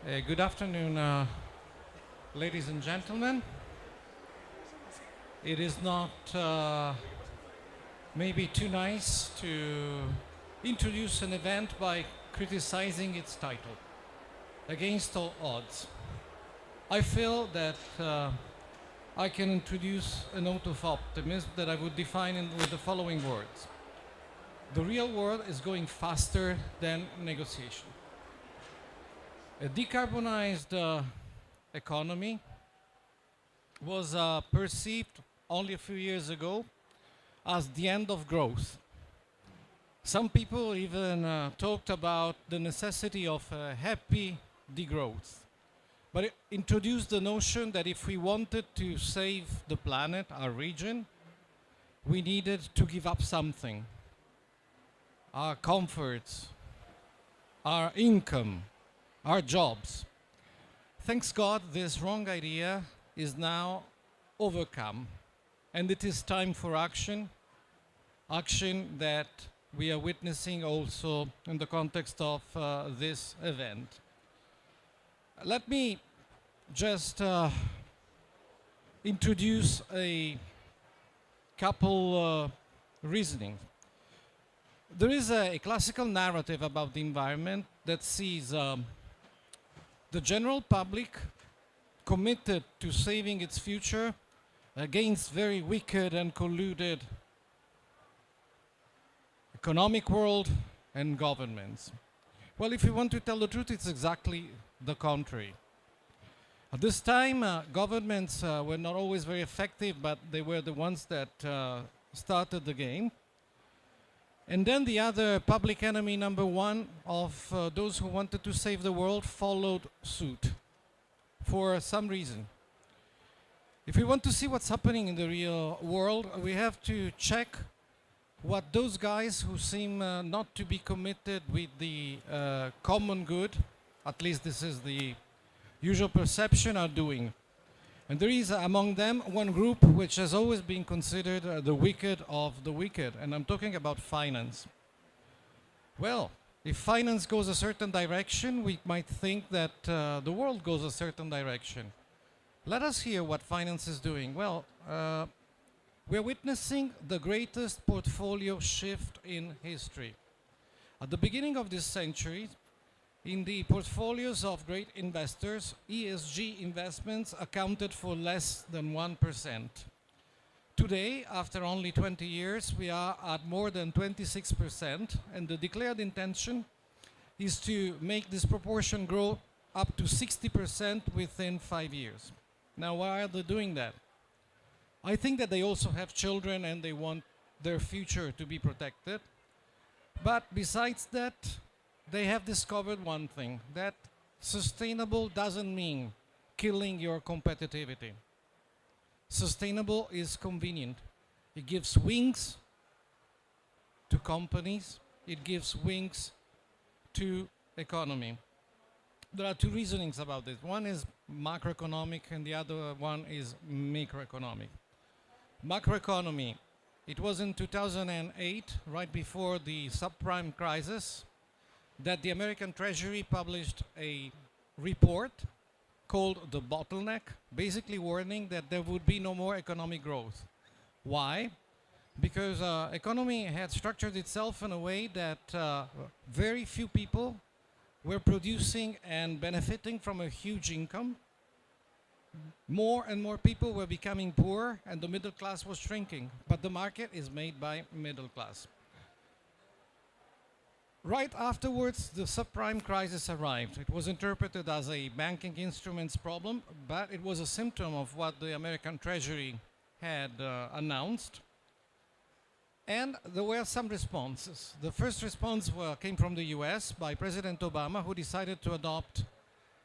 Good afternoon, ladies and gentlemen. It is not maybe too nice to introduce an event by criticizing its title, Against All Odds. I feel that I can introduce a note of optimism that I would define with the following words. The real world is going faster than negotiation. A decarbonized economy was perceived only a few years ago as the end of growth. Some people even talked about the necessity of a happy degrowth. But it introduced the notion that if we wanted to save the planet, our region, we needed to give up something. Our comforts, our income, our jobs. Thanks God, this wrong idea is now overcome, and it is time for action, action that we are witnessing also in the context of this event. Let me just introduce a couple reasonings. There is a classical narrative about the environment that sees the general public committed to saving its future against very wicked and colluded economic world and governments. Well, if you want to tell the truth, it's exactly the contrary. At this time, governments were not always very effective, but they were the ones that started the game. And then the other public enemy number one of those who wanted to save the world followed suit for some reason. If we want to see what's happening in the real world, we have to check what those guys who seem not to be committed with the common good, at least this is the usual perception, are doing. And there is among them one group which has always been considered the wicked of the wicked, and I'm talking about finance. Well, if finance goes a certain direction, we might think that the world goes a certain direction. Let us hear what finance is doing. Well, we're witnessing the greatest portfolio shift in history. At the beginning of this century, in the portfolios of great investors, ESG investments accounted for less than 1%. Today, after only 20 years, we are at more than 26%, and the declared intention is to make this proportion grow up to 60% within 5 years. Now, why are they doing that? I think that they also have children and they want their future to be protected. But besides that, they have discovered one thing, that sustainable doesn't mean killing your competitivity. Sustainable is convenient. It gives wings to companies. It gives wings to economy. There are two reasonings about this. One is macroeconomic and the other one is microeconomic. Macroeconomy, it was in 2008, right before the subprime crisis, that the American Treasury published a report called The Bottleneck, basically warning that there would be no more economic growth. Why? Because economy had structured itself in a way that very few people were producing and benefiting from a huge income. More and more people were becoming poor and the middle class was shrinking, but the market is made by middle class. Right afterwards, the subprime crisis arrived. It was interpreted as a banking instruments problem, but it was a symptom of what the American Treasury had announced. And there were some responses. The first response came from the US by President Obama, who decided to adopt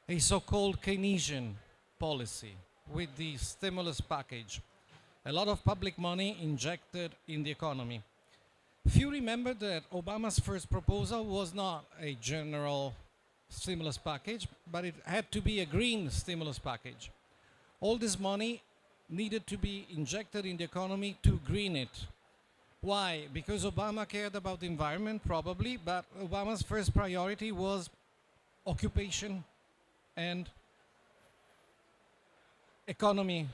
a so-called Keynesian policy with the stimulus package. A lot of public money injected in the economy. Few remember that Obama's first proposal was not a general stimulus package, but it had to be a green stimulus package. All this money needed to be injected in the economy to green it. Why? Because Obama cared about the environment, probably, but Obama's first priority was occupation and economy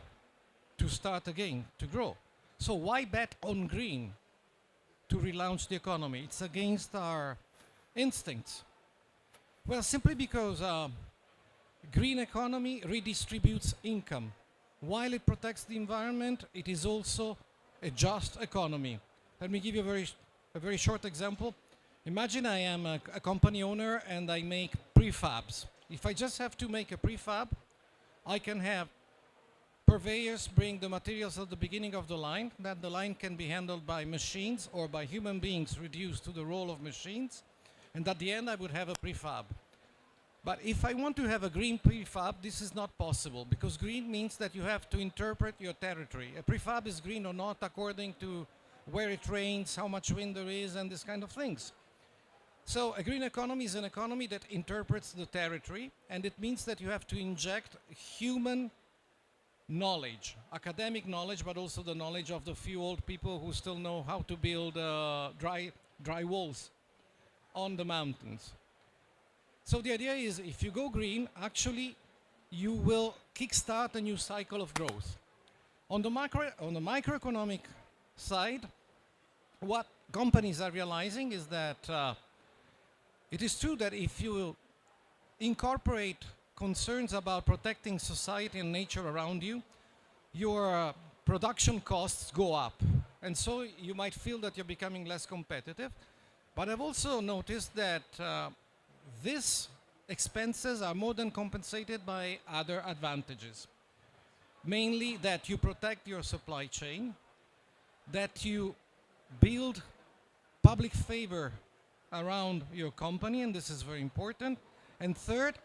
to start again, to grow. So why bet on green to relaunch the economy? It's against our instincts. Well, simply because green economy redistributes income. While it protects the environment, it is also a just economy. Let me give you a very short example. Imagine I am a company owner and I make prefabs. If I just have to make a prefab, I can have purveyors bring the materials at the beginning of the line, that the line can be handled by machines or by human beings reduced to the role of machines, and at the end I would have a prefab. But if I want to have a green prefab, this is not possible, because green means that you have to interpret your territory. A prefab is green or not according to where it rains, how much wind there is, and this kind of things. So a green economy is an economy that interprets the territory, and it means that you have to inject human knowledge, academic knowledge, but also the knowledge of the few old people who still know how to build dry walls on the mountains. So the idea is, if you go green, actually you will kickstart a new cycle of growth. On the microeconomic side, what companies are realizing is that it is true that if you incorporate concerns about protecting society and nature around you, your production costs go up. And so you might feel that you're becoming less competitive. But I've also noticed that these expenses are more than compensated by other advantages. Mainly that you protect your supply chain, that you build public favor around your company, and this is very important. And third,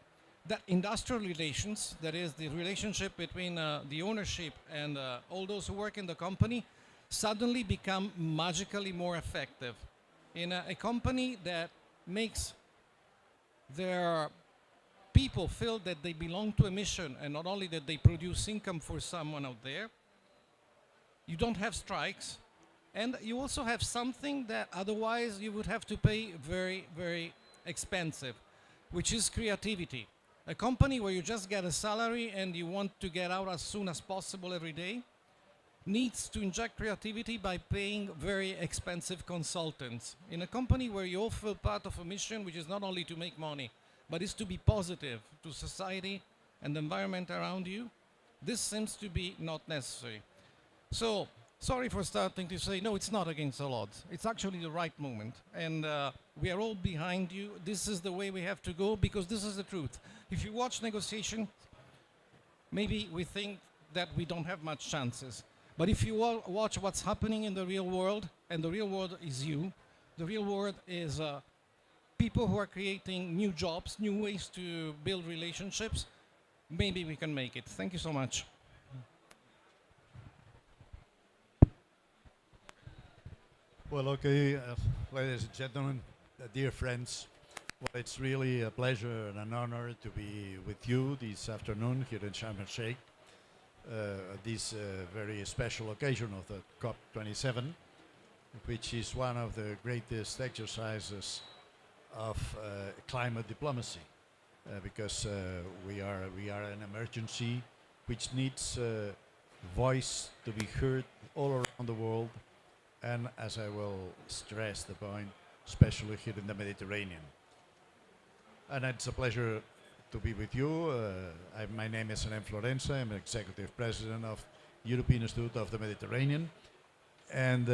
that industrial relations, that is the relationship between the ownership and all those who work in the company, suddenly become magically more effective. In a company that makes their people feel that they belong to a mission, and not only that they produce income for someone out there, you don't have strikes, and you also have something that otherwise you would have to pay very, very expensive, which is creativity. A company where you just get a salary and you want to get out as soon as possible every day needs to inject creativity by paying very expensive consultants. In a company where you all feel part of a mission, which is not only to make money, but is to be positive to society and the environment around you, this seems to be not necessary. So, sorry for starting to say, no, it's not against the odds. It's actually the right moment. And we are all behind you. This is the way we have to go, because this is the truth. If you watch negotiations, maybe we think that we don't have much chances. But if you watch what's happening in the real world, and the real world is you, the real world is people who are creating new jobs, new ways to build relationships, maybe we can make it. Thank you so much. Well, okay, ladies and gentlemen, dear friends, well, it's really a pleasure and an honor to be with you this afternoon here in Sharm el Sheikh, this very special occasion of the COP27, which is one of the greatest exercises of climate diplomacy, because we are an emergency which needs voice to be heard all around the world, and as I will stress the point, especially here in the Mediterranean. And it's a pleasure to be with you. My name is Hélène Florença. I'm Executive President of European Institute of the Mediterranean, and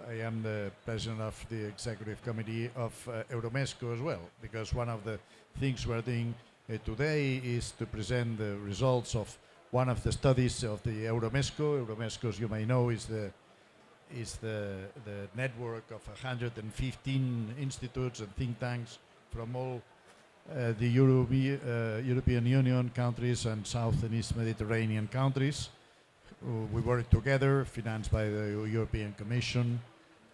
I am the President of the Executive Committee of EuroMESCO as well, because one of the things we're doing today is to present the results of one of the studies of the EuroMESCO. EuroMESCO, as you may know, is the network of 115 institutes and think tanks from all the European Union countries and South and East Mediterranean countries. We work together, financed by the European Commission,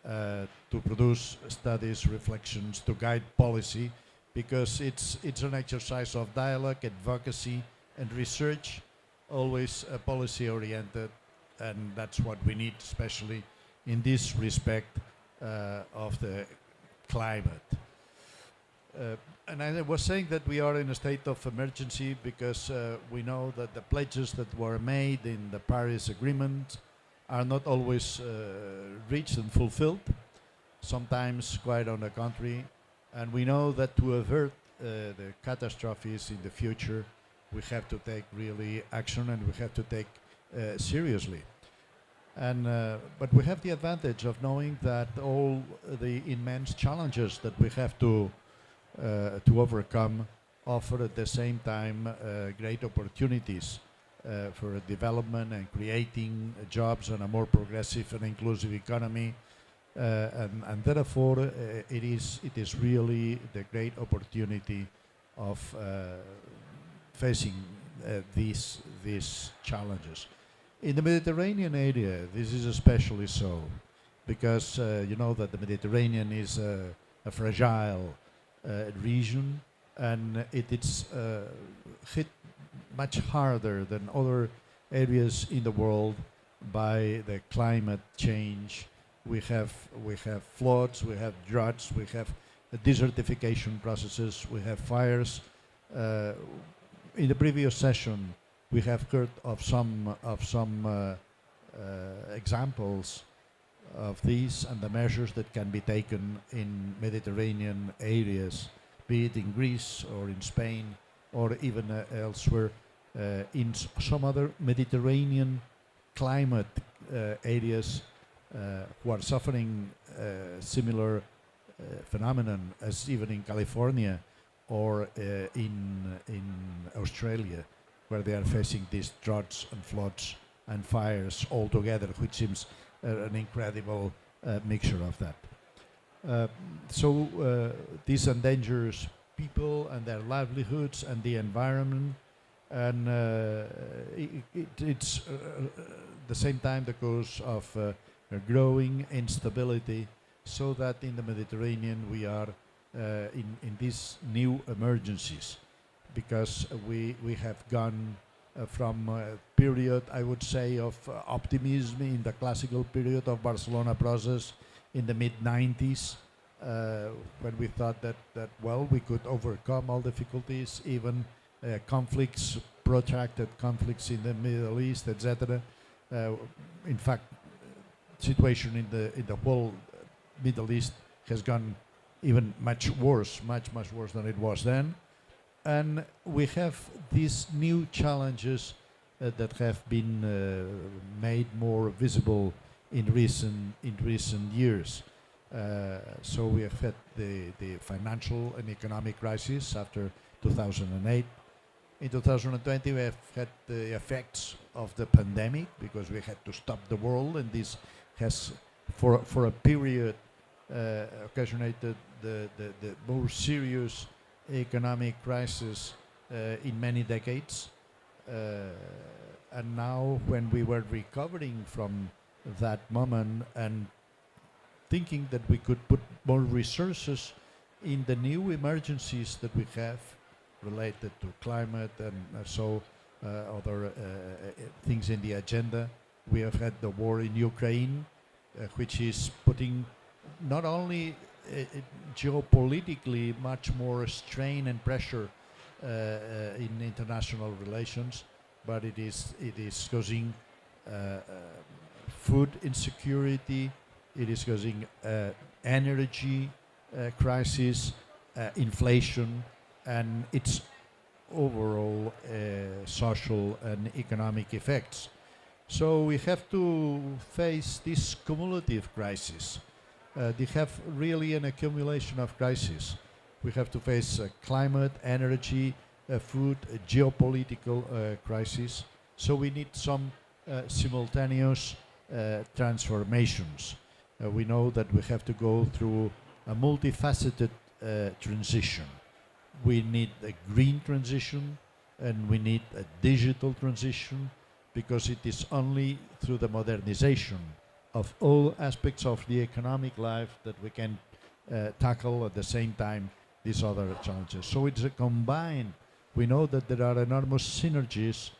to produce studies, reflections, to guide policy, because it's an exercise of dialogue, advocacy, and research, always policy oriented, and that's what we need, especially in this respect of the climate. And I was saying that we are in a state of emergency because we know that the pledges that were made in the Paris Agreement are not always reached and fulfilled, sometimes quite on the contrary. And we know that to avert the catastrophes in the future, we have to take really action, and we have to take seriously. And but we have the advantage of knowing that all the immense challenges that we have to overcome offer at the same time great opportunities for development and creating jobs and a more progressive and inclusive economy. And therefore, it is really the great opportunity of facing these challenges. In the Mediterranean area, this is especially so, because you know that the Mediterranean is a fragile region, and it's hit much harder than other areas in the world by the climate change. We have floods, we have droughts, we have desertification processes, we have fires. In the previous session, we have heard of some examples of these and the measures that can be taken in Mediterranean areas, be it in Greece or in Spain or even elsewhere, in some other Mediterranean climate areas who are suffering similar phenomenon as even in California or in Australia, where they are facing these droughts and floods and fires all together, which seems an incredible mixture of that. So this endangers people and their livelihoods and the environment, and it's the same time the cause of a growing instability, so that in the Mediterranean we are in these new emergencies, because we have gone from a period, I would say, of optimism in the classical period of Barcelona process in the mid-90s, when we thought that well, we could overcome all difficulties, even conflicts, protracted conflicts in the Middle East, etc. In fact, situation in the whole Middle East has gone even much worse than it was then. And we have these new challenges that have been made more visible in recent years. So we have had the financial and economic crisis after 2008. In 2020, we have had the effects of the pandemic, because we had to stop the world, and this has, for a period, occasionated the more serious economic crisis in many decades. And now, when we were recovering from that moment and thinking that we could put more resources in the new emergencies that we have related to climate and other things in the agenda, we have had the war in Ukraine, which is putting not only geopolitically much more strain and pressure in international relations, but it is causing food insecurity, it is causing energy crisis, inflation, and its overall social and economic effects. So we have to face this cumulative crisis. They have really an accumulation of crises. We have to face climate, energy, food, geopolitical crisis. So we need some simultaneous transformations. We know that we have to go through a multifaceted transition. We need a green transition, and we need a digital transition, because it is only through the modernization of all aspects of the economic life that we can tackle at the same time these other challenges. So it's a combined. We know that there are enormous synergies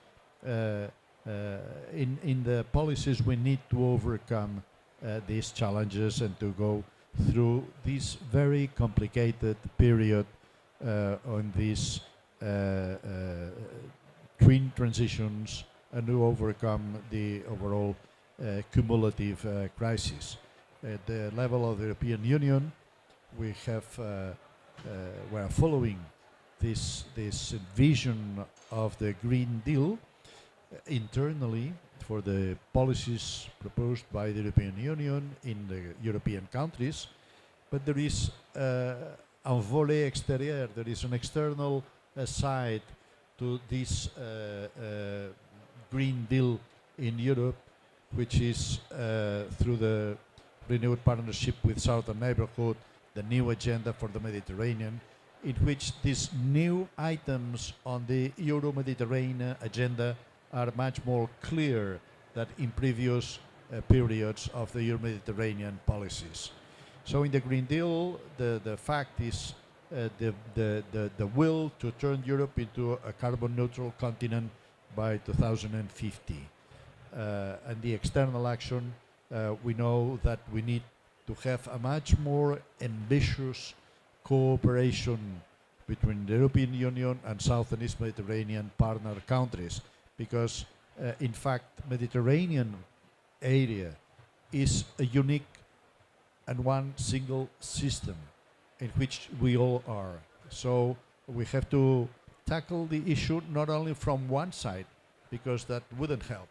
in the policies we need to overcome these challenges and to go through this very complicated period on these twin transitions and to overcome the overall cumulative crisis. At the level of the European Union, we are following this vision of the Green Deal internally for the policies proposed by the European Union in the European countries, but there is un volet extérieur, there is an external side to this Green Deal in Europe, which is through the renewed partnership with Southern Neighbourhood, the new agenda for the Mediterranean, in which these new items on the Euro-Mediterranean agenda are much more clear than in previous periods of the Euro-Mediterranean policies. So in the Green Deal, the fact is the will to turn Europe into a carbon neutral continent by 2050. And the external action, we know that we need to have a much more ambitious cooperation between the European Union and South and East Mediterranean partner countries, because in fact Mediterranean area is a unique and one single system in which we all are. So we have to tackle the issue not only from one side, because that wouldn't help.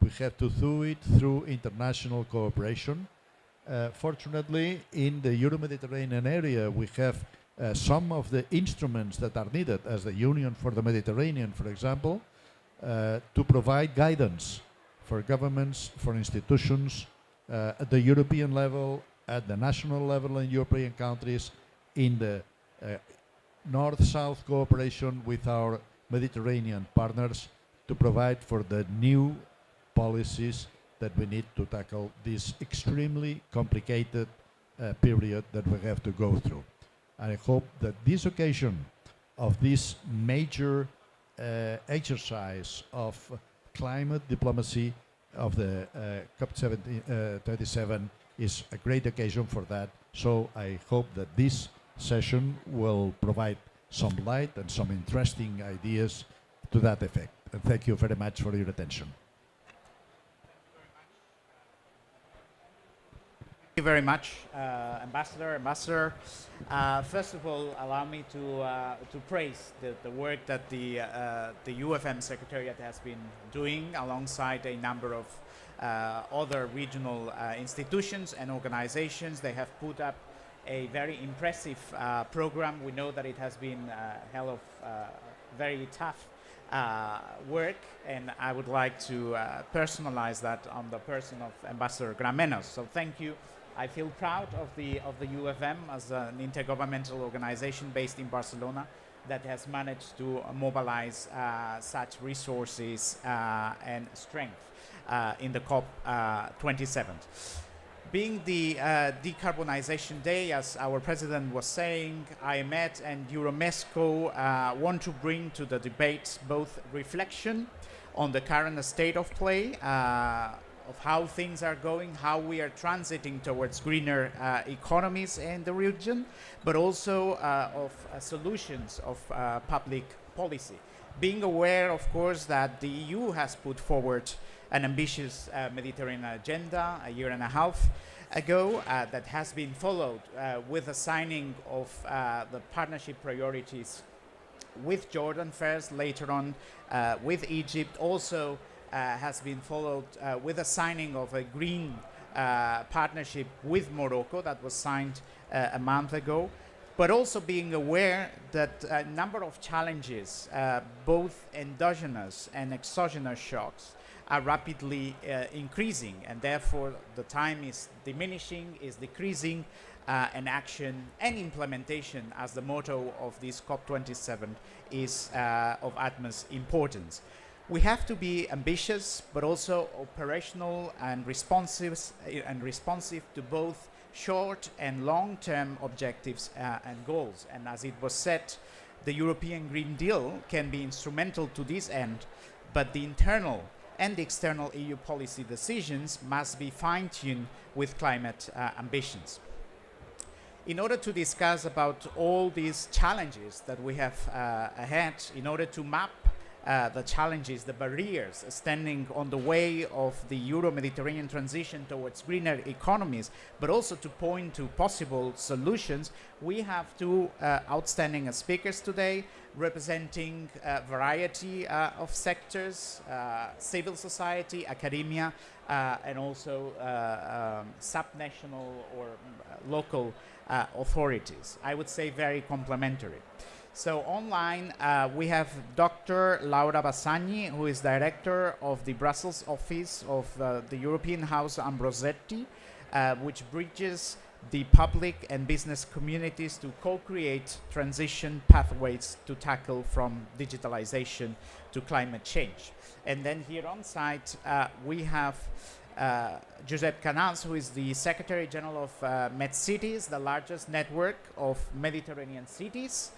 We have to do it through international cooperation. Fortunately, in the Euro-Mediterranean area, we have some of the instruments that are needed, as the Union for the Mediterranean, for example, to provide guidance for governments, for institutions, at the European level, at the national level in European countries, in the North-South cooperation with our Mediterranean partners, to provide for the new policies that we need to tackle this extremely complicated period that we have to go through. I hope that this occasion of this major exercise of climate diplomacy of the COP27 is a great occasion for that. So I hope that this session will provide some light and some interesting ideas to that effect. And thank you very much for your attention. Thank you very much, Ambassador. First of all, allow me to praise the work that the UFM Secretariat has been doing alongside a number of other regional institutions and organizations. They have put up a very impressive program. We know that it has been a hell of very tough work, and I would like to personalize that on the person of Ambassador Gramenos. So thank you. I feel proud of the UFM as an intergovernmental organization based in Barcelona that has managed to mobilize such resources and strength in the COP27. Being the Decarbonization Day, as our President was saying, IEMed and Euromesco want to bring to the debate both reflection on the current state of play, of how things are going, how we are transiting towards greener economies in the region, but also of solutions of public policy. Being aware, of course, that the EU has put forward an ambitious Mediterranean agenda a year and a half ago that has been followed with the signing of the partnership priorities with Jordan first, later on with Egypt, also has been followed with the signing of a green partnership with Morocco that was signed a month ago, but also being aware that a number of challenges, both endogenous and exogenous shocks, are rapidly increasing, and therefore the time is diminishing, is decreasing, and action and implementation, as the motto of this COP27, is of utmost importance. We have to be ambitious, but also operational and responsive to both short and long-term objectives and goals. And as it was said, the European Green Deal can be instrumental to this end, but the internal and the external EU policy decisions must be fine-tuned with climate ambitions. in order to discuss about all these challenges that we have ahead, in order to map the challenges, the barriers standing on the way of the Euro-Mediterranean transition towards greener economies, but also to point to possible solutions, we have two outstanding speakers today representing a variety of sectors, civil society, academia, and also subnational or local authorities. I would say very complementary. So online, we have Dr. Laura Bassagni, who is director of the Brussels office of the European House Ambrosetti, which bridges the public and business communities to co-create transition pathways to tackle from digitalization to climate change. And then here on site, we have Josep Canals, who is the Secretary General of MedCities, the largest network of Mediterranean cities.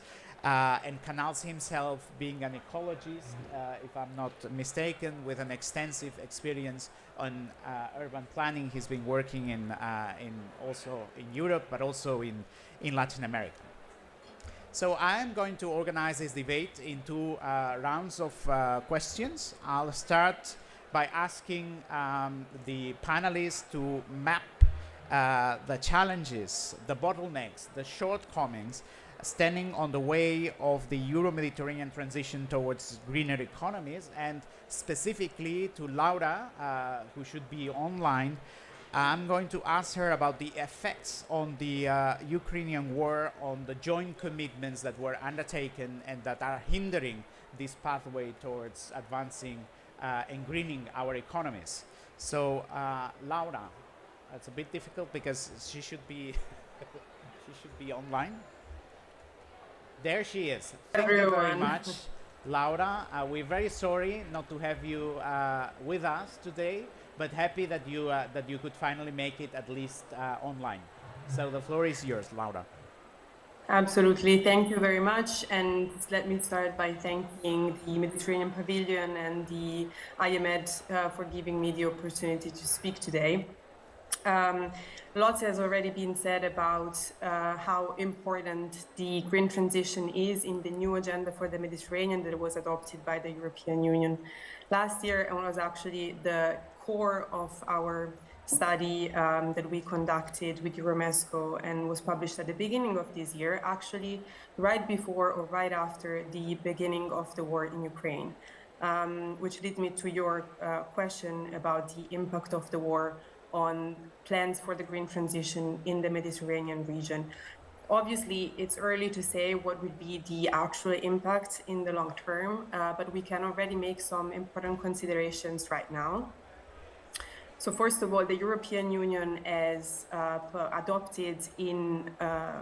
And Canals himself being an ecologist, if I'm not mistaken, with an extensive experience on urban planning. He's been working in also in Europe, but also in Latin America. So I'm going to organize this debate into rounds of questions. I'll start by asking the panelists to map the challenges, the bottlenecks, the shortcomings standing on the way of the Euro-Mediterranean transition towards greener economies, and specifically to Laura, who should be online. I'm going to ask her about the effects on the Ukrainian war, on the joint commitments that were undertaken and that are hindering this pathway towards advancing and greening our economies. So Laura, it's a bit difficult because she should be online. There she is. Thank you very much, Laura. We're very sorry not to have you with us today, but happy that you could finally make it at least online. So the floor is yours, Laura. Absolutely. Thank you very much. And let me start by thanking the Mediterranean Pavilion and the IEMed for giving me the opportunity to speak today. Lots has already been said about how important the green transition is in the new agenda for the Mediterranean that was adopted by the European Union last year, and was actually the core of our study that we conducted with Euromesco and was published at the beginning of this year, actually right before or right after the beginning of the war in Ukraine, which leads me to your question about the impact of the war on plans for the green transition in the Mediterranean region. Obviously, it's early to say what would be the actual impact in the long term, but we can already make some important considerations right now. So first of all, the European Union has adopted in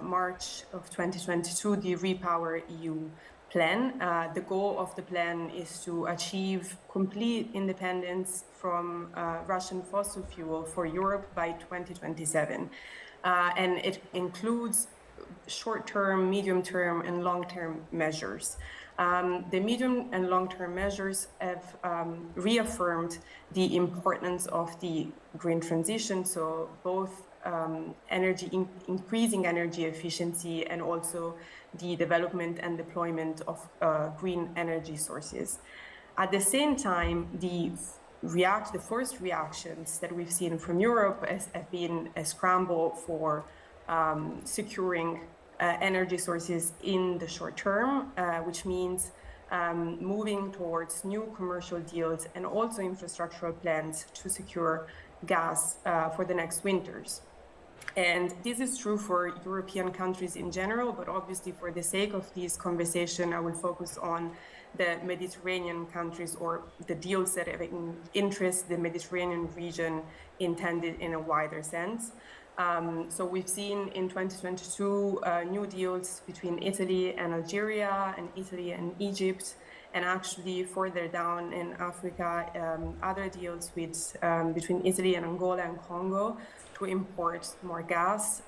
March of 2022 the Repower EU plan. The goal of the plan is to achieve complete independence from Russian fossil fuel for Europe by 2027. And it includes short-term, medium-term, and long-term measures. The medium and long-term measures have reaffirmed the importance of the green transition, so both increasing energy efficiency and also the development and deployment of green energy sources. At the same time, the first reactions that we've seen from Europe have been a scramble for securing energy sources in the short term, which means moving towards new commercial deals and also infrastructural plans to secure gas for the next winters. And this is true for European countries in general, but obviously for the sake of this conversation, I will focus on the Mediterranean countries, or the deals that have interest the Mediterranean region intended in a wider sense. So we've seen in 2022 new deals between Italy and Algeria, and Italy and Egypt, and actually further down in Africa, other deals with between Italy and Angola and Congo to import more gas.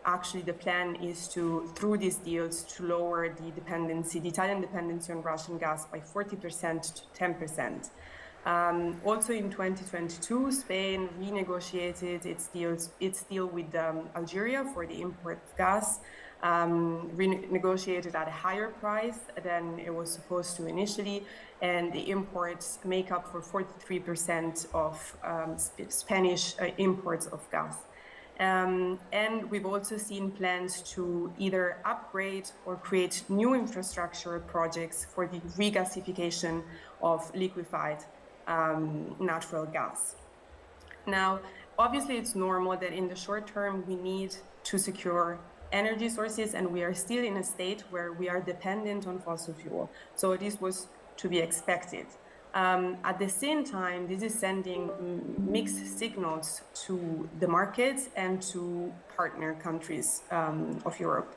Actually, the plan is to, through these deals, to lower the Italian dependency on Russian gas by 40% to 10%. Also in 2022, Spain renegotiated its deal with Algeria for the import of gas, renegotiated at a higher price than it was supposed to initially, and the imports make up for 43% of Spanish imports of gas. And we've also seen plans to either upgrade or create new infrastructure projects for the regasification of liquefied natural gas. Now, obviously, it's normal that in the short term, we need to secure energy sources, and we are still in a state where we are dependent on fossil fuel. So this was to be expected. At the same time, this is sending mixed signals to the markets and to partner countries of Europe.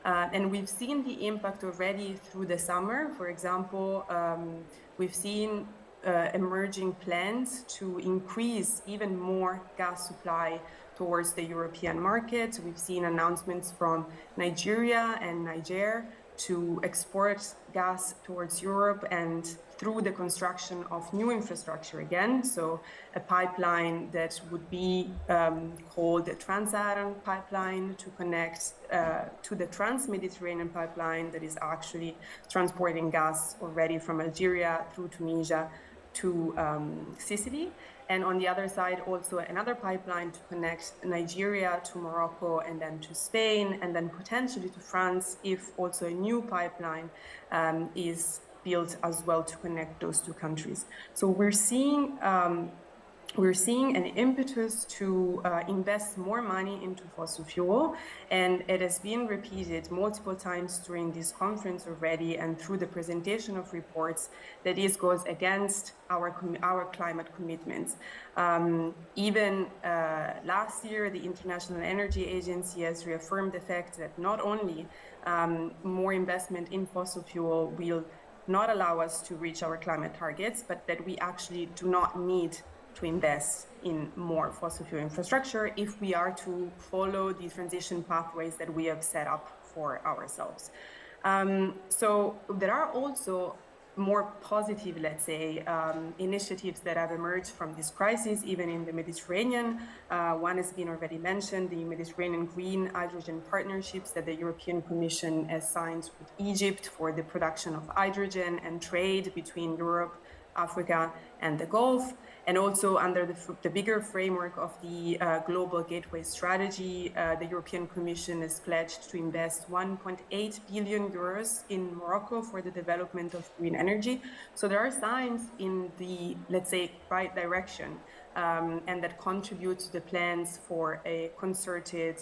And we've seen the impact already through the summer. For example, we've seen emerging plans to increase even more gas supply towards the European market. We've seen announcements from Nigeria and Niger to export gas towards Europe and through the construction of new infrastructure again. So a pipeline that would be called the Trans-Saharan pipeline to connect to the Trans-Mediterranean pipeline that is actually transporting gas already from Algeria through Tunisia to Sicily. And on the other side, also another pipeline to connect Nigeria to Morocco and then to Spain and then potentially to France if also a new pipeline is built as well to connect those two countries. So we're seeing an impetus to invest more money into fossil fuel, and it has been repeated multiple times during this conference already and through the presentation of reports that this goes against our climate commitments. Even last year, the International Energy Agency has reaffirmed the fact that not only more investment in fossil fuel will not allow us to reach our climate targets, but that we actually do not need to invest in more fossil fuel infrastructure if we are to follow the transition pathways that we have set up for ourselves. So there are also more positive, let's say, initiatives that have emerged from this crisis, even in the Mediterranean. One has been already mentioned, the Mediterranean Green Hydrogen Partnerships that the European Commission has signed with Egypt for the production of hydrogen and trade between Europe, Africa, and the Gulf. And also under the bigger framework of the Global Gateway Strategy, the European Commission has pledged to invest 1.8 billion euros in Morocco for the development of green energy. So there are signs in the, let's say, right direction, and that contribute to the plans for a concerted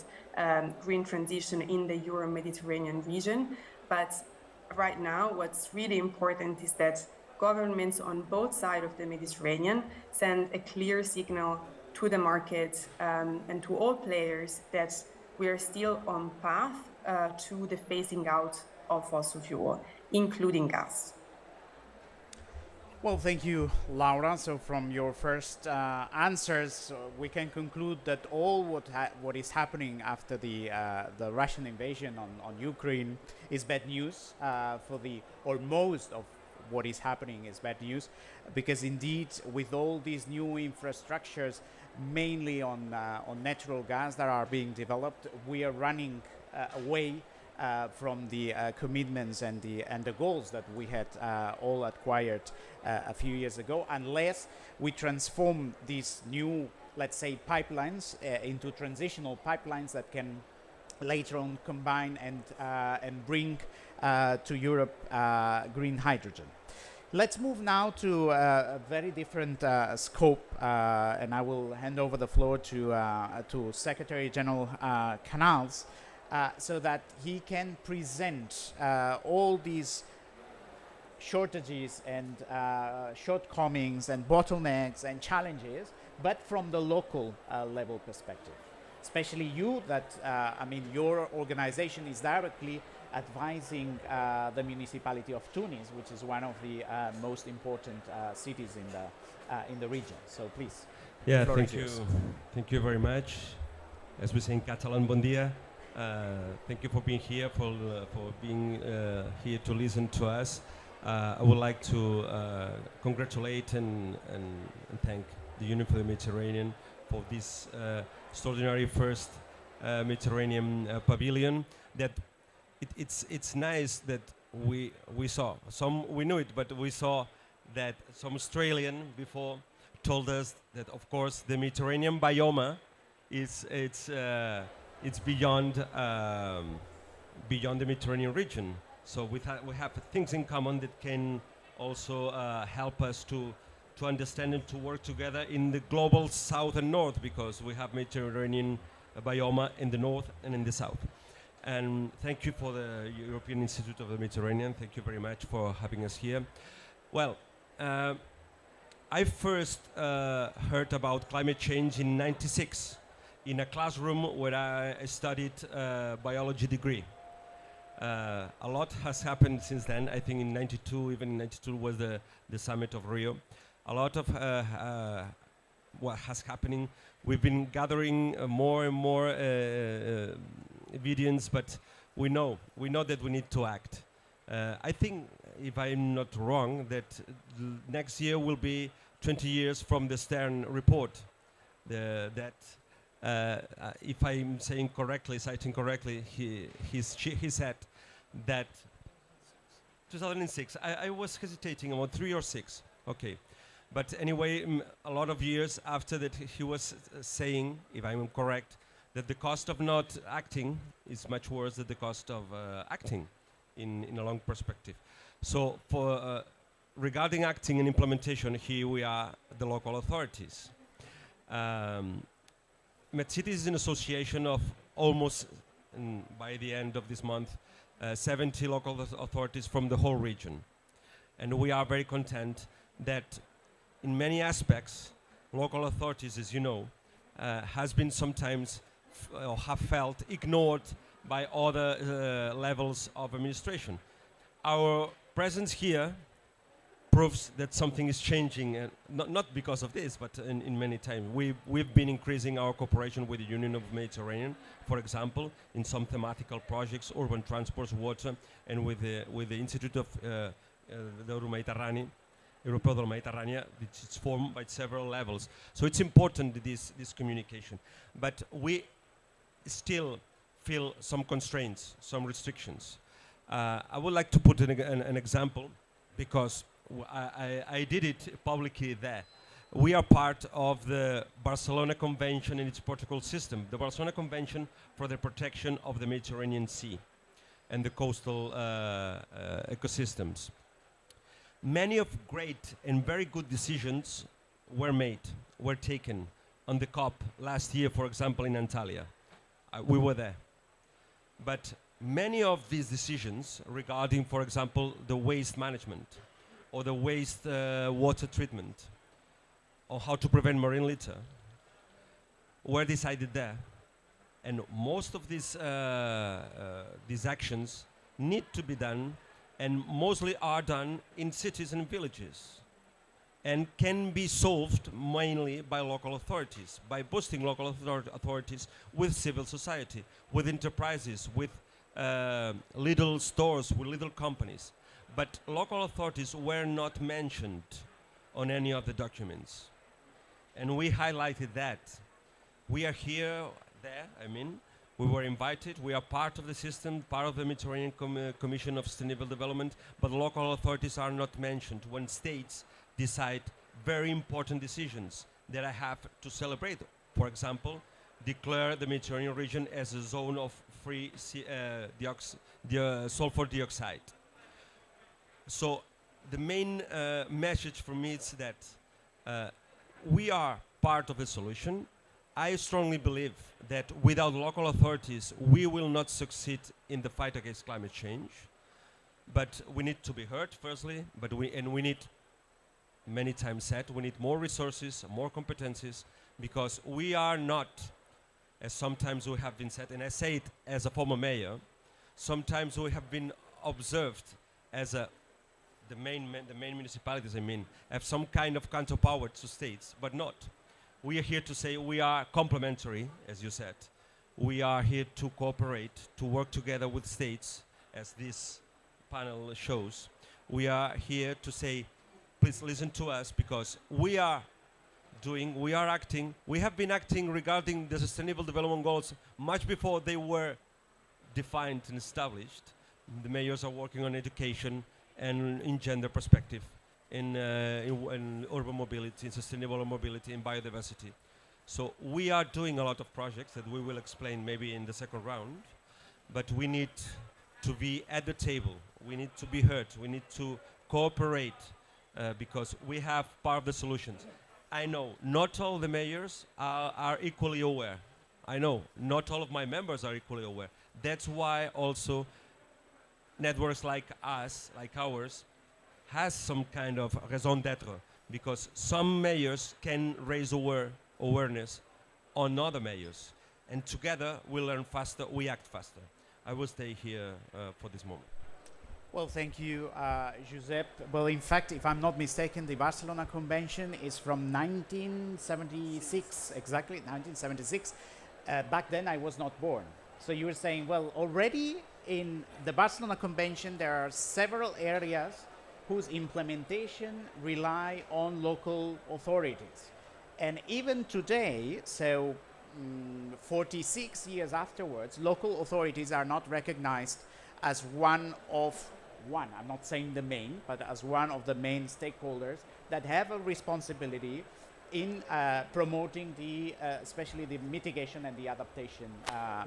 green transition in the Euro-Mediterranean region. But right now, what's really important is that governments on both sides of the Mediterranean send a clear signal to the market and to all players that we are still on path to the phasing out of fossil fuel, including gas. Well, thank you, Laura. So from your first answers, we can conclude that all what is happening after the Russian invasion on Ukraine is bad news or most of what is happening is bad news, because indeed with all these new infrastructures, mainly on natural gas that are being developed, we are running away from the commitments and the goals that we had all acquired a few years ago, unless we transform these new, let's say, pipelines into transitional pipelines that can later on combine and bring to Europe green hydrogen. Let's move now to a very different scope, and I will hand over the floor to Secretary General Canals, so that he can present all these shortages and shortcomings and bottlenecks and challenges, but from the local level perspective. Especially you, your organization is directly advising the municipality of Tunis, which is one of the most important cities in the region. So please. Yeah, thank you very much. As we say in Catalan, bon dia. Thank you for being here, for being here to listen to us. I would like to congratulate and thank the Union for the Mediterranean for this extraordinary first Mediterranean Pavilion. That it's nice that we saw we knew it, but we saw that some Australian before told us that of course the Mediterranean biome it's beyond beyond the Mediterranean region. So we have things in common that can also help us to understand and to work together in the global south and north, because we have Mediterranean biome in the north and in the south. And thank you for the European Institute of the Mediterranean. Thank you very much for having us here. Well, I first heard about climate change in '96 in a classroom where I studied biology degree. A lot has happened since then. I think in '92, even in '92 was the summit of Rio. A lot of what has happening. We've been gathering more and more evidence, but we know that we need to act. I think, if I'm not wrong, that next year will be 20 years from the Stern report. If I'm saying correctly, citing correctly, he said that 2006. I was hesitating about 3 or 6. Okay, but anyway, a lot of years after that, he was saying, if I'm correct, that the cost of not acting is much worse than the cost of acting in a long perspective. So for regarding acting and implementation, here we are, the local authorities. MedCities is an association of almost, by the end of this month, 70 local authorities from the whole region. And we are very content that in many aspects, local authorities, as you know, has been sometimes or have felt ignored by other levels of administration. Our presence here proves that something is changing, and not because of this, but in many times. We've been increasing our cooperation with the Union of the Mediterranean, for example, in some thematical projects, urban transports, water, and with the Institute of the Mediterranean, Europeo del Mediterraneo, which is formed by several levels. So it's important, this communication. But we still feel some constraints, some restrictions. I would like to put an example, because I did it publicly there. We are part of the Barcelona Convention and its protocol system, the Barcelona Convention for the Protection of the Mediterranean Sea and the coastal ecosystems. Many of great and very good decisions were taken on the COP last year, for example, in Antalya. We were there. But many of these decisions regarding, for example, the waste management or the waste water treatment or how to prevent marine litter were decided there. And most of these actions need to be done, and mostly are done in cities and villages, and can be solved mainly by local authorities, by boosting local authorities with civil society, with enterprises, with little stores, with little companies. But local authorities were not mentioned on any of the documents. And we highlighted that. We are here, there, we were invited, we are part of the system, part of the Mediterranean Commission of Sustainable Development, but local authorities are not mentioned when states decide very important decisions that I have to celebrate. For example, declare the Mediterranean region as a zone of free sulfur dioxide. So the main message for me is that we are part of the solution. I strongly believe that without local authorities, we will not succeed in the fight against climate change. But we need to be heard, firstly, but we need, many times said, we need more resources, more competencies, because we are not, as sometimes we have been said, and I say it as a former mayor, sometimes we have been observed as the main municipalities, have some kind of counterpower to states, but not. We are here to say we are complementary, as you said. We are here to cooperate, to work together with states, as this panel shows. We are here to say, please listen to us, because we are acting, we have been acting regarding the Sustainable Development Goals much before they were defined and established. The mayors are working on education and in gender perspective, in urban mobility, in sustainable mobility, in biodiversity. So we are doing a lot of projects that we will explain maybe in the second round, but we need to be at the table. We need to be heard. We need to cooperate because we have part of the solutions. I know not all the mayors are equally aware. I know not all of my members are equally aware. That's why also networks like us, like ours, has some kind of raison d'être, because some mayors can raise awareness on other mayors, and together we learn faster, we act faster. I will stay here for this moment. Well, thank you, Josep. Well, in fact, if I'm not mistaken, the Barcelona Convention is from 1976, exactly, 1976. Back then, I was not born. So you were saying, well, already in the Barcelona Convention, there are several areas whose implementation rely on local authorities. And even today, so 46 years afterwards, local authorities are not recognized as I'm not saying the main, but as one of the main stakeholders that have a responsibility in promoting especially the mitigation and the adaptation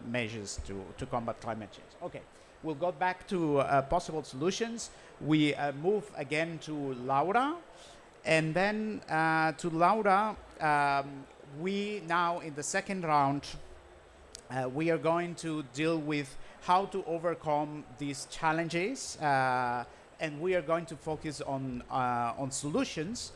measures to combat climate change. Okay, we'll go back to possible solutions. We move again to Laura, and then to Laura, we now in the second round, we are going to deal with how to overcome these challenges, and we are going to focus on solutions.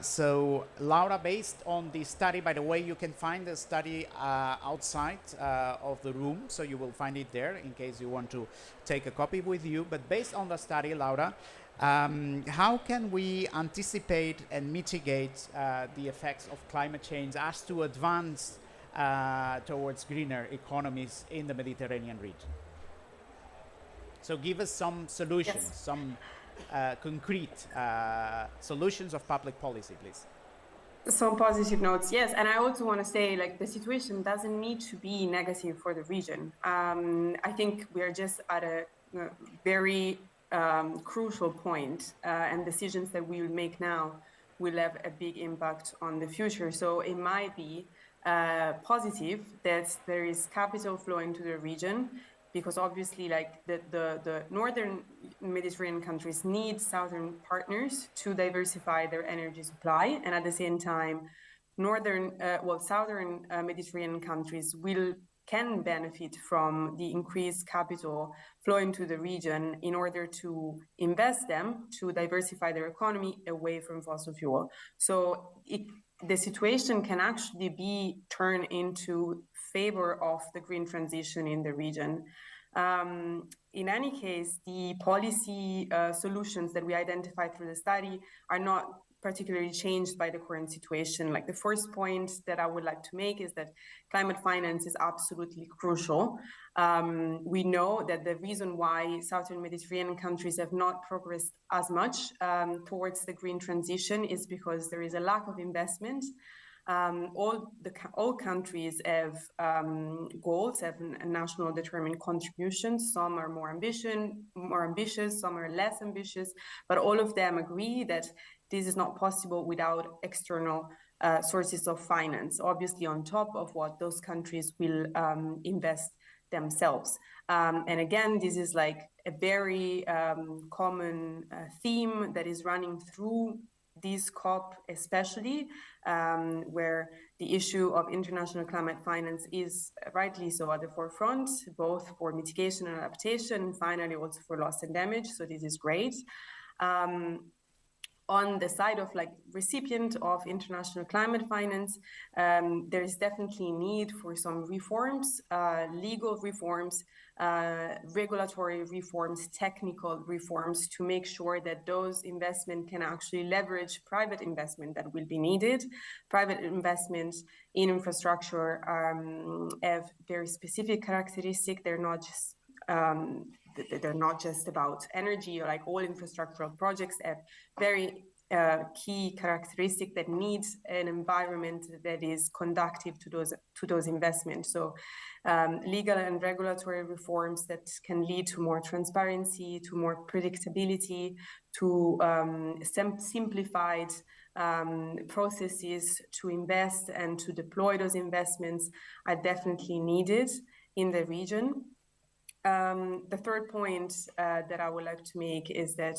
So Laura, based on the study, by the way, you can find the study outside of the room, so you will find it there in case you want to take a copy with you. But based on the study, Laura, how can we anticipate and mitigate the effects of climate change as to advance towards greener economies in the Mediterranean region? So give us some solutions, yes, some concrete solutions of public policy, please. Some positive notes, yes. And I also want to say, like, the situation doesn't need to be negative for the region. I think we are just at a very crucial point, and decisions that we will make now will have a big impact on the future. So it might be positive that there is capital flowing to the region, because obviously, like, the northern Mediterranean countries need southern partners to diversify their energy supply, and at the same time, southern Mediterranean countries can benefit from the increased capital flowing to the region in order to invest them to diversify their economy away from fossil fuel. So the situation can actually be turned into favor of the green transition in the region. In any case, the policy solutions that we identified through the study are not particularly changed by the current situation. Like, the first point that I would like to make is that climate finance is absolutely crucial. We know that the reason why southern Mediterranean countries have not progressed as much towards the green transition is because there is a lack of investment. All countries have goals, have a national determined contributions. Some are more ambitious, some are less ambitious, but all of them agree that this is not possible without external sources of finance, obviously on top of what those countries will invest themselves. And again, this is like a very common theme that is running through this COP, especially where the issue of international climate finance is rightly so at the forefront, both for mitigation and adaptation, and finally also for loss and damage. So this is great. On the side of, like, recipient of international climate finance, there is definitely need for some reforms, legal reforms, regulatory reforms, technical reforms, to make sure that those investment can actually leverage private investment that will be needed. Private investments in infrastructure have very specific characteristics. They're not just they're not just about energy, or like all infrastructural projects have very key characteristic that needs an environment that is conducive to those investments. So legal and regulatory reforms that can lead to more transparency, to more predictability, to simplified processes to invest and to deploy those investments are definitely needed in the region. The third point that I would like to make is that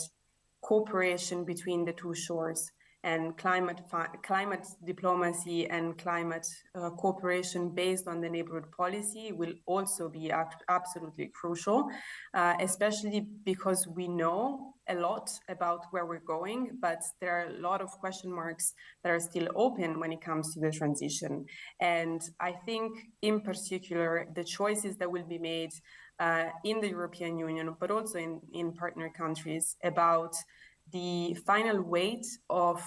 cooperation between the two shores and climate diplomacy and climate cooperation based on the neighborhood policy will also be absolutely crucial, especially because we know a lot about where we're going, but there are a lot of question marks that are still open when it comes to the transition. And I think in particular, the choices that will be made in the European Union, but also in partner countries about the final weight of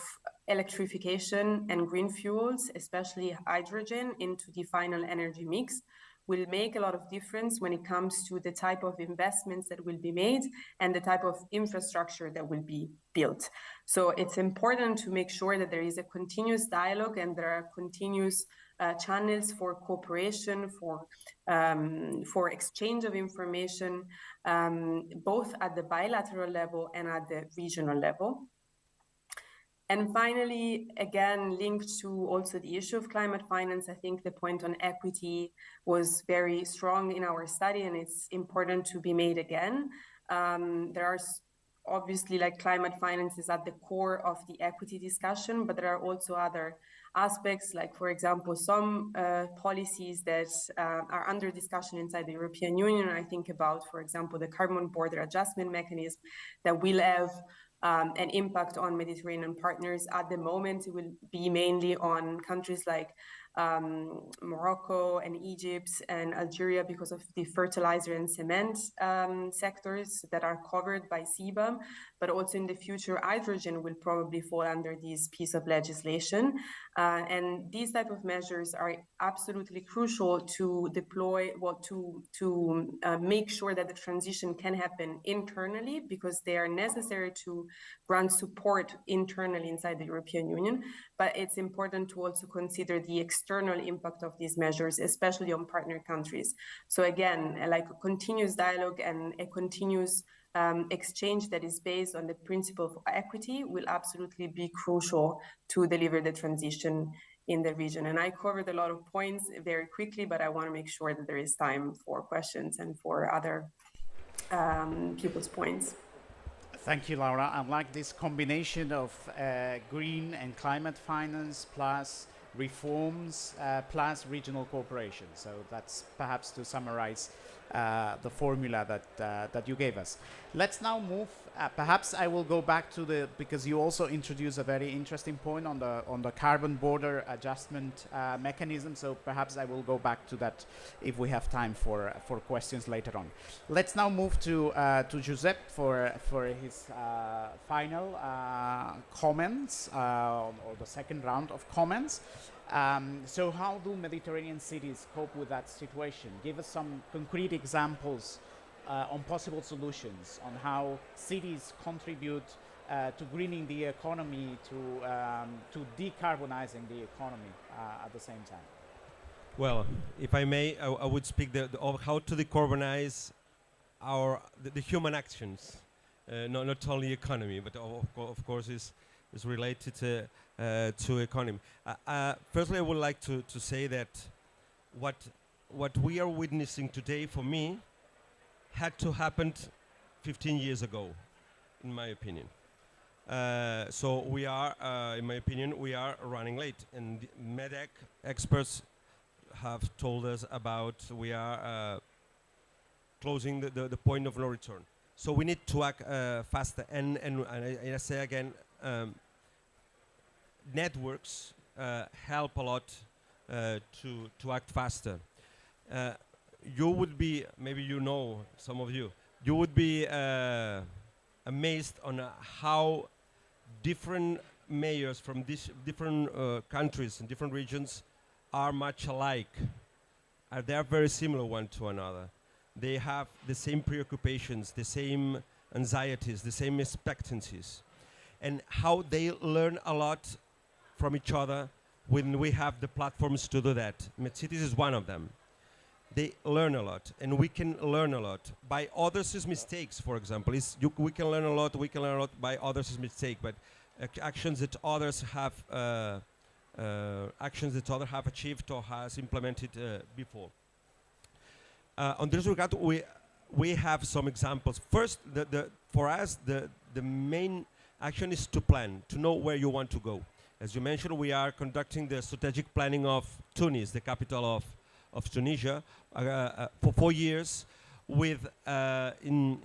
electrification and green fuels, especially hydrogen, into the final energy mix will make a lot of difference when it comes to the type of investments that will be made and the type of infrastructure that will be built. So it's important to make sure that there is a continuous dialogue and there are continuous channels for cooperation, for exchange of information, both at the bilateral level and at the regional level. And finally, again, linked to also the issue of climate finance, I think the point on equity was very strong in our study, and it's important to be made again. There are obviously, like, climate finance is at the core of the equity discussion, but there are also other aspects, like, for example, some policies that are under discussion inside the European Union. I think about, for example, the carbon border adjustment mechanism that will have an impact on Mediterranean partners. At the moment, it will be mainly on countries like Morocco and Egypt and Algeria because of the fertilizer and cement sectors that are covered by CBAM, but also in the future, hydrogen will probably fall under this piece of legislation. And these type of measures are absolutely crucial to deploy, to make sure that the transition can happen internally, because they are necessary to grant support internally inside the European Union. But it's important to also consider the external impact of these measures, especially on partner countries. So again, like a continuous dialogue and a continuous exchange that is based on the principle of equity will absolutely be crucial to deliver the transition in the region. And I covered a lot of points very quickly, but I want to make sure that there is time for questions and for other people's points. Thank you, Laura. I like this combination of green and climate finance plus reforms plus regional cooperation. So that's perhaps to summarize the formula that you gave us. Let's now move. Perhaps I will go back to because you also introduced a very interesting point on the carbon border adjustment mechanism. So perhaps I will go back to that if we have time for questions later on. Let's now move to Giuseppe for his final comments or the second round of comments. So how do Mediterranean cities cope with that situation? Give us some concrete examples on possible solutions, on how cities contribute to greening the economy, to decarbonizing the economy at the same time. Well, if I may, I would speak of how to decarbonize the human actions, not only economy, but of course is related to economy. Firstly, I would like to say that what we are witnessing today, for me, had to happen 15 years ago, in my opinion. So we are, in my opinion, we are running late. And MEDEC experts have told us about we are closing the point of no return. So we need to act faster. And I say again, networks help a lot to act faster. You would be, maybe you know, some of you would be amazed on how different mayors from different countries and different regions are much alike. They are very similar one to another. They have the same preoccupations, the same anxieties, the same expectancies. And how they learn a lot from each other when we have the platforms to do that. MedCities is one of them. They learn a lot, and we can learn a lot by others' mistakes. For example, we can learn a lot. We can learn a lot by others' mistakes, but actions that others have achieved or has implemented before. On this regard, we have some examples. First, for us, the main action is to plan, to know where you want to go. As you mentioned, we are conducting the strategic planning of Tunis, the capital of Tunisia, for 4 years, with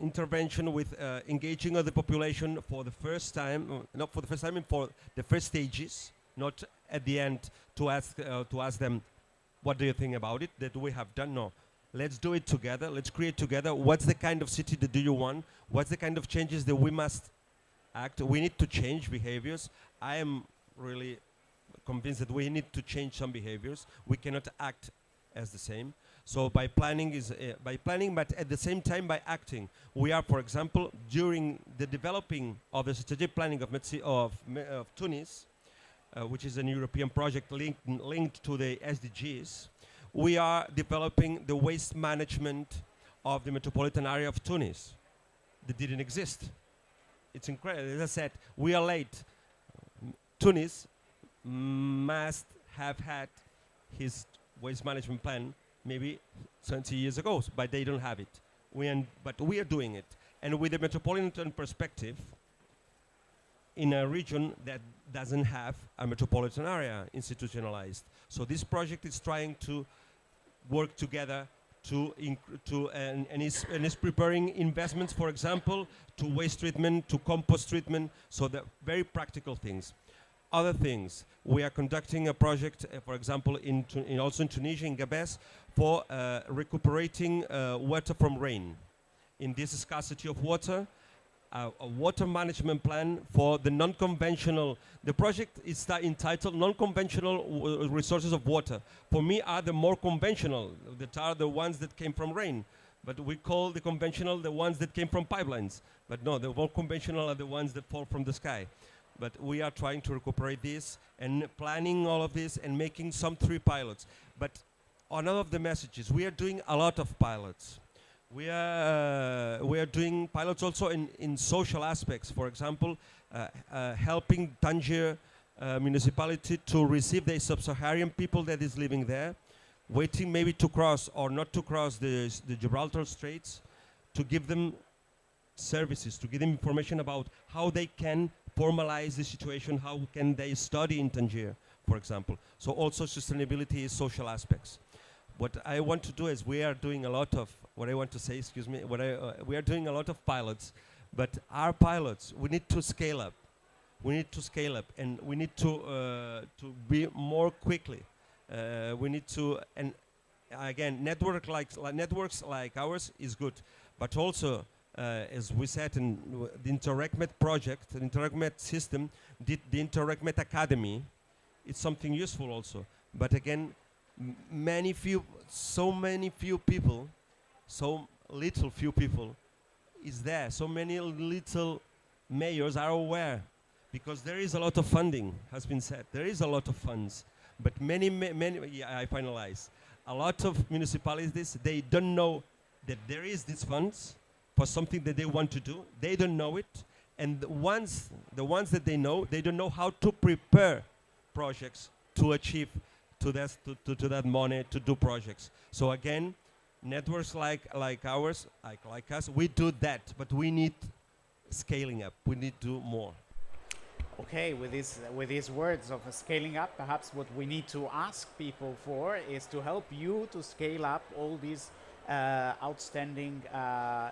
intervention, with engaging of the population for the first time, not for the first time, for the first stages, not at the end to ask them, what do you think about it, that we have done? No. Let's do it together. Let's create together. What's the kind of city that do you want? What's the kind of changes that we must act? We need to change behaviors. I am really convinced that we need to change some behaviors. We cannot act as the same. So by planning, but at the same time by acting. We are, for example, during the developing of the strategic planning of Tunis, which is an European project linked to the SDGs, we are developing the waste management of the metropolitan area of Tunis. That didn't exist. It's incredible. As I said, we are late. Tunis must have had his waste management plan maybe 20 years ago, but they don't have it. But we are doing it. And with the metropolitan perspective, in a region that doesn't have a metropolitan area institutionalized. So this project is trying to work together and is preparing investments, for example, to waste treatment, to compost treatment, so the very practical things. Other things, we are conducting a project, for example, also in Tunisia, in Gabes, for recuperating water from rain. In this scarcity of water, a water management plan for the non-conventional. The project is entitled Non-Conventional Resources of Water. For me, are the more conventional, that are the ones that came from rain. But we call the conventional the ones that came from pipelines. But no, the more conventional are the ones that fall from the sky. But we are trying to recuperate this and planning all of this and making some 3 pilots. But on all of the messages, we are doing a lot of pilots. We are doing pilots also in social aspects. For example, helping Tangier municipality to receive the sub-Saharan people that is living there, waiting maybe to cross or not to cross the Gibraltar Straits, to give them services, to give them information about how they can formalize the situation, how can they study in Tangier, for example. So also sustainability is social aspects. What I want to do is we are doing a lot of, we are doing a lot of pilots, but our pilots, we need to scale up. We need to scale up, and we need to be more quickly. We need to, and again, networks like ours is good, but also, as we said in the InterRecMed project, the InterRecMed system, the InterRecMed Academy, it's something useful also. But again, so little few people is there. So many little mayors are aware, because there is a lot of funding, has been said. There is a lot of funds, but many, yeah, I finalize. A lot of municipalities, they don't know that there is these funds for something that they want to do. They don't know it. And the ones that they know, they don't know how to prepare projects to achieve to that money to do projects. So again, networks like ours, like us, we do that, but we need scaling up. We need to do more. Okay, with these words of scaling up, perhaps what we need to ask people for is to help you to scale up all these outstanding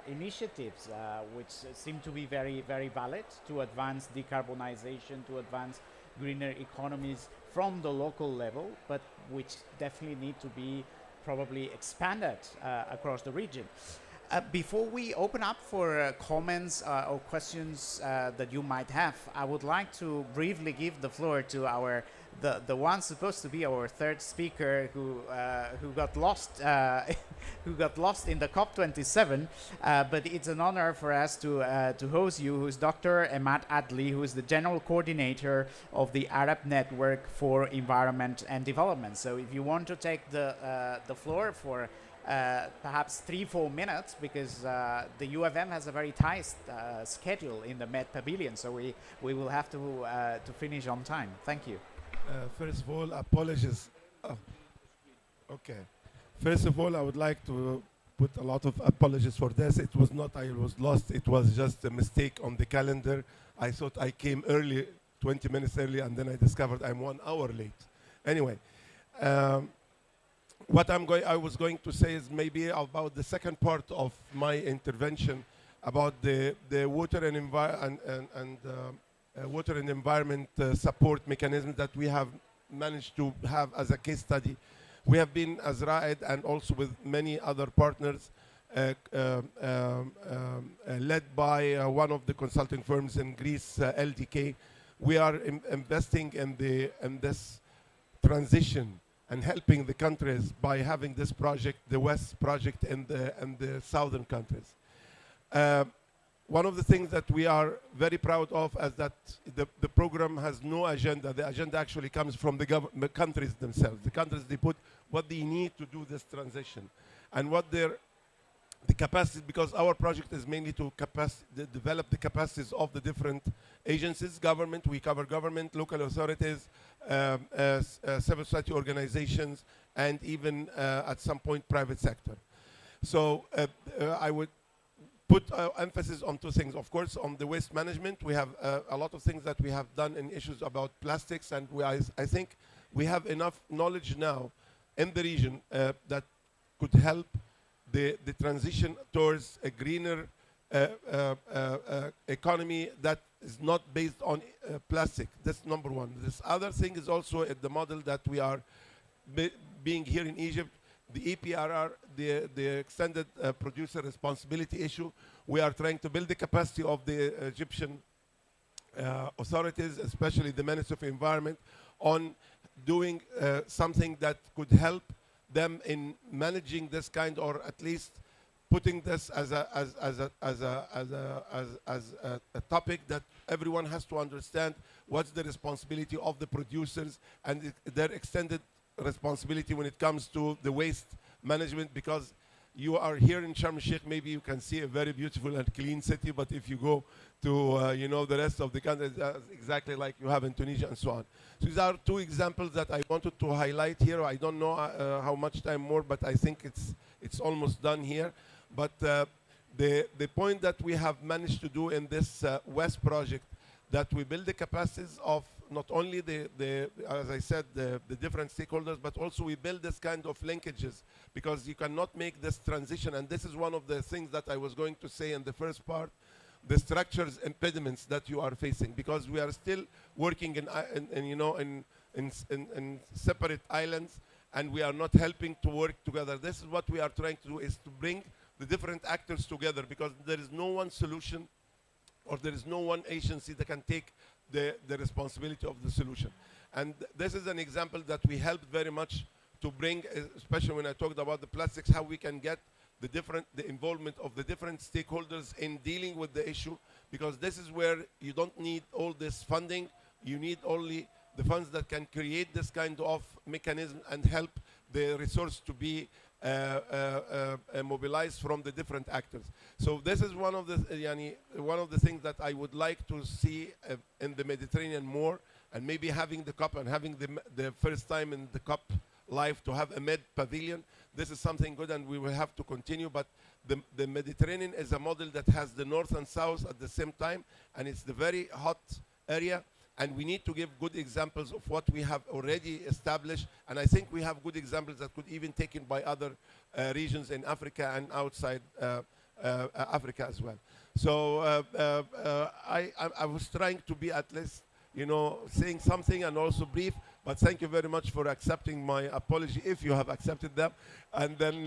initiatives, which seem to be very, very valid to advance decarbonization, to advance greener economies from the local level, but which definitely need to be probably expanded across the region. Before we open up for comments or questions that you might have, I would like to briefly give the floor to the one supposed to be our third speaker who got lost who got lost in the COP27. But it's an honor for us to host you, who's Dr. Emad Adli, who is the General Coordinator of the Arab Network for Environment and Development. So if you want to take the floor for perhaps 3-4 minutes, because the UFM has a very tight schedule in the Med Pavilion, so we will have to finish on time. Thank you. First of all, apologies. Oh, okay. First of all, I would like to put a lot of apologies for this. It was not I was lost. It was just a mistake on the calendar. I thought I came early, 20 minutes early, and then I discovered I'm 1 hour late. Anyway. What I was going to say is maybe about the second part of my intervention about the water and water and environment support mechanism that we have managed to have as a case study. We have been, as Raed and also with many other partners, led by one of the consulting firms in Greece, LDK. We are investing in this transition and helping the countries by having this project, the West project, and the southern countries. One of the things that we are very proud of is that the program has no agenda. The agenda actually comes from the countries themselves. The countries, they put what they need to do this transition and what the capacity, because our project is mainly to develop the capacities of the different agencies, government, we cover government, local authorities, civil society organizations, and even at some point private sector. So I would put emphasis on 2 things. Of course, on the waste management, we have a lot of things that we have done in issues about plastics, and I think we have enough knowledge now in the region that could help the transition towards a greener economy that is not based on plastic. That's number one. This other thing is also the model that we are being here in Egypt, the EPRR, the extended producer responsibility issue. We are trying to build the capacity of the Egyptian authorities, especially the Ministry of Environment, on doing something that could help them in managing this kind, or at least putting this as a topic that everyone has to understand what's the responsibility of the producers and their extended responsibility when it comes to the waste management, because you are here in Sharm el-Sheikh, maybe you can see a very beautiful and clean city, but if you go to the rest of the country, it's exactly like you have in Tunisia and so on. So these are 2 examples that I wanted to highlight here. I don't know how much time more, but I think it's almost done here. But the point that we have managed to do in this West project, that we build the capacities of not only as I said, the different stakeholders, but also we build this kind of linkages, because you cannot make this transition. And this is one of the things that I was going to say in the first part, the structures impediments that you are facing, because we are still working in separate islands, and we are not helping to work together. This is what we are trying to do, is to bring the different actors together, because there is no one solution, or there is no one agency that can take the responsibility of the solution. And this is an example that we helped very much to bring, especially when I talked about the plastics, how we can get the involvement of the different stakeholders in dealing with the issue, because this is where you don't need all this funding. You need only the funds that can create this kind of mechanism and help the resource to be mobilized from the different actors. So this is one of the things that I would like to see in the Mediterranean more, and maybe having the COP and having the first time in the COP life to have a Med Pavilion. This is something good, and we will have to continue. But the Mediterranean is a model that has the north and south at the same time, and it's the very hot area. And we need to give good examples of what we have already established. And I think we have good examples that could even taken by other regions in Africa and outside Africa as well. So I was trying to be at least, saying something and also brief. But thank you very much for accepting my apology, if you have accepted them. And then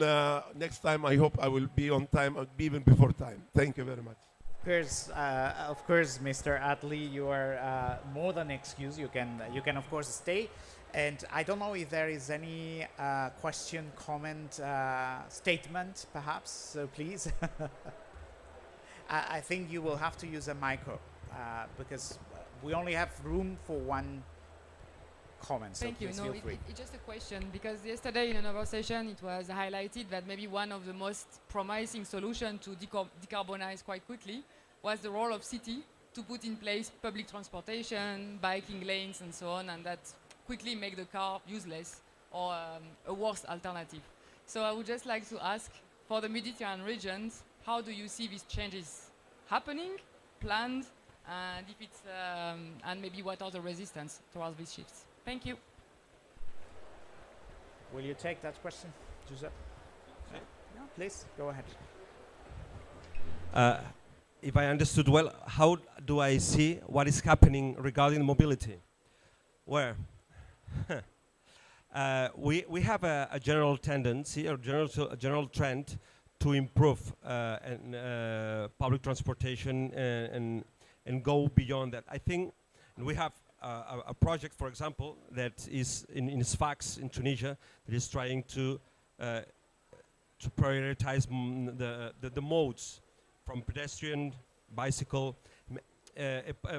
next time, I hope I will be on time, even before time. Thank you very much. Of course, Mr. Atlee, you are more than excused. You can of course stay. And I don't know if there is any question, comment, statement, perhaps. So please. I think you will have to use a micro because we only have room for one comment. So Thank you. please No, feel free. it's just a question, because yesterday in another session it was highlighted that maybe one of the most promising solutions to decarbonize quite quickly was the role of city to put in place public transportation, biking lanes and so on, and that quickly make the car useless or a worse alternative. So I would just like to ask, for the Mediterranean regions, how do you see these changes happening, planned, and if it's and maybe what are the resistance towards these shifts? Thank you. Will you take that question, Giuseppe? Yeah, please go ahead. If I understood well, how do I see what is happening regarding mobility? Where? We have a general tendency, or a general trend to improve public transportation and go beyond that. I think we have a project, for example, that is in Sfax in Tunisia, that is trying to prioritize the modes from pedestrian, bicycle,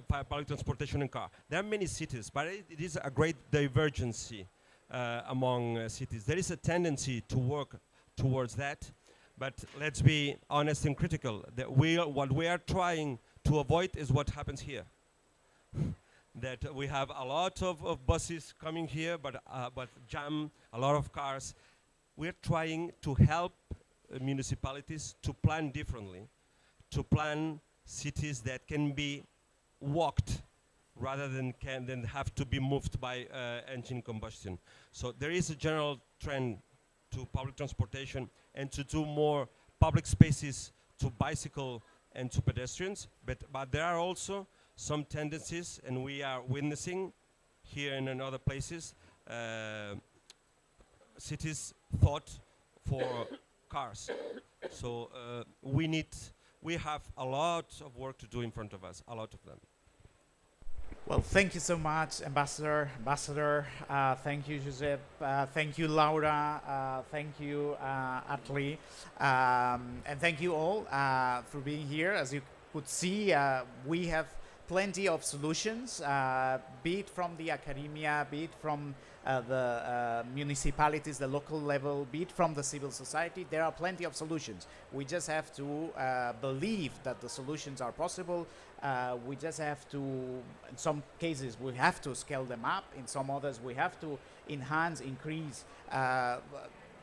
public transportation and car. There are many cities, but it is a great divergency among cities. There is a tendency to work towards that, but let's be honest and critical. That what we are trying to avoid is what happens here. That we have a lot of buses coming here, but jam, a lot of cars. We're trying to help municipalities to plan differently, to plan cities that can be walked rather than have to be moved by engine combustion. So there is a general trend to public transportation and to do more public spaces to bicycle and to pedestrians, but there are also some tendencies, and we are witnessing here and in other places, cities thought for cars. So we have a lot of work to do in front of us, a lot of them. Well, thank you so much, Ambassador. Thank you, Josep. Thank you, Laura. Thank you, Atlee. And thank you all for being here. As you could see, we have plenty of solutions, be it from the academia, be it from the municipalities, the local level, be it from the civil society. There are plenty of solutions. We just have to believe that the solutions are possible. We just have to, in some cases, we have to scale them up. In some others, we have to enhance, increase the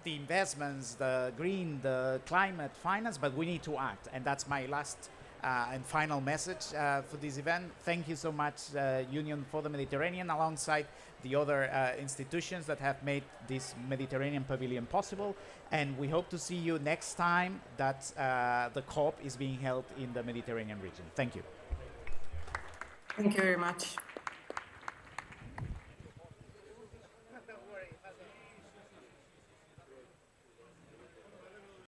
investments, the green, the climate finance, but we need to act. And that's my last and final message for this event. Thank you so much, Union for the Mediterranean, alongside the other institutions that have made this Mediterranean Pavilion possible. And we hope to see you next time that the COP is being held in the Mediterranean region. Thank you. Thank you very much.